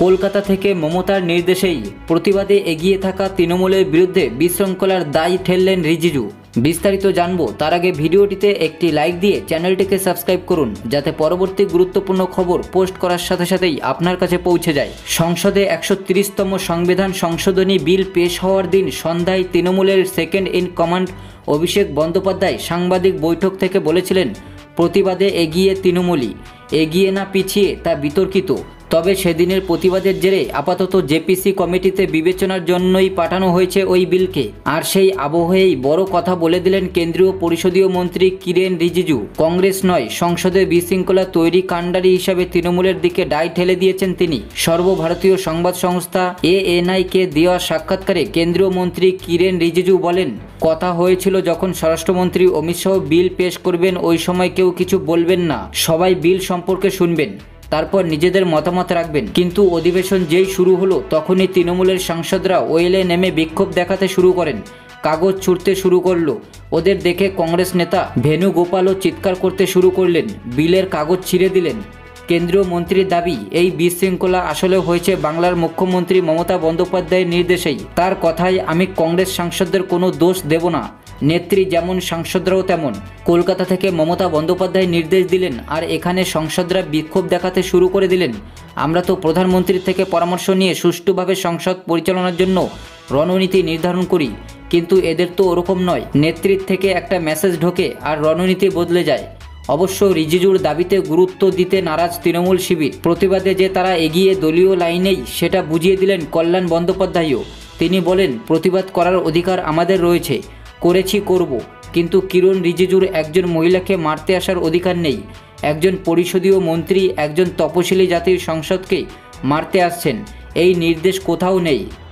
কলকাতা থেকে মমতার নির্দেশেই প্রতিবাদে এগিয়ে থাকা তৃণমূলের বিরুদ্ধে বিশৃঙ্খলার দায় ঠেললেন রিজিজু। বিস্তারিত জানবো তার আগে ভিডিওটিতে একটি লাইক দিয়ে চ্যানেলটিকে সাবস্ক্রাইব করুন, যাতে পরবর্তী গুরুত্বপূর্ণ খবর পোস্ট করার সাথে সাথেই আপনার কাছে পৌঁছে যায়। সংসদে 130তম সংবিধান সংশোধনী বিল পেশ হওয়ার দিন সন্ধ্যায় তৃণমূলের second in command Abhishek Bandyopadhyay সাংবাদিক বৈঠক থেকে বলেছিলেন, প্রতিবাদে এগিয়ে তৃণমূলই, এগিয়ে না পিছিয়ে তা বিতর্কিত। তবে সেদিনের প্রতিবাদের জেরে আপাতত জেপিসি কমিটিতে বিবেচনার জন্যই পাঠানো হয়েছে ওই বিলকে। আর সেই আবহেই বড় কথা বলে দিলেন কেন্দ্রীয় পরিষদীয় মন্ত্রী কিরেন রিজিজু। কংগ্রেস নয়, সংসদে বিশৃঙ্খলা তৈরি কাণ্ডারি হিসাবে তৃণমূলের দিকে দায় ঠেলে দিয়েছেন তিনি। সর্বভারতীয় সংবাদ সংস্থা ANI-কে দেওয়া সাক্ষাৎকারে কেন্দ্রীয় মন্ত্রী কিরেন রিজিজু বলেন, কথা হয়েছিল যখন স্বরাষ্ট্রমন্ত্রী অমিত শাহ বিল পেশ করবেন ওই সময় কেউ কিছু বলবেন না, সবাই বিল সম্পর্কে শুনবেন, তারপর নিজেদের মতামত রাখবেন। কিন্তু অধিবেশন যেই শুরু হলো তখনই তৃণমূলের সাংসদরা ওয়েলে নেমে বিক্ষোভ দেখাতে শুরু করেন, কাগজ ছুঁড়তে শুরু করলো। ওদের দেখে কংগ্রেস নেতা ভেনুগোপালও চিৎকার করতে শুরু করলেন, বিলের কাগজ ছিঁড়ে দিলেন। কেন্দ্রীয় মন্ত্রীর দাবি, এই বিশৃঙ্খলা আসলে হয়েছে বাংলার মুখ্যমন্ত্রী মমতা বন্দ্যোপাধ্যায়ের নির্দেশেই। তার কথায় আমি কংগ্রেস সাংসদদের কোনো দোষ দেব না, নেত্রী যেমন সাংসদরাও তেমন। কলকাতা থেকে মমতা বন্দ্যোপাধ্যায় নির্দেশ দিলেন আর এখানে সংসদরা বিক্ষোভ দেখাতে শুরু করে দিলেন। আমরা তো প্রধানমন্ত্রীর থেকে পরামর্শ নিয়ে সুষ্ঠুভাবে সংসদ পরিচালনার জন্য রণনীতি নির্ধারণ করি, কিন্তু এদের তো ওরকম নয়। নেত্রীর থেকে একটা মেসেজ ঢোকে আর রণনীতি বদলে যায়। অবশ্য রিজিজুর দাবিতে গুরুত্ব দিতে নারাজ তৃণমূল শিবির। প্রতিবাদে যে তারা এগিয়ে দলীয় লাইনেই সেটা বুঝিয়ে দিলেন কল্যাণ বন্দ্যোপাধ্যায়ও। তিনি বলেন, প্রতিবাদ করার অধিকার আমাদের রয়েছে, করেছি, করব, কিন্তু কিরণ রিজিজুর একজন মহিলাকে মারতে আসার অধিকার নেই। একজন পরিষদীয় মন্ত্রী একজন তপশিলি জাতির সংসদকে মারতে আসছেন, এই নির্দেশ কোথাও নেই।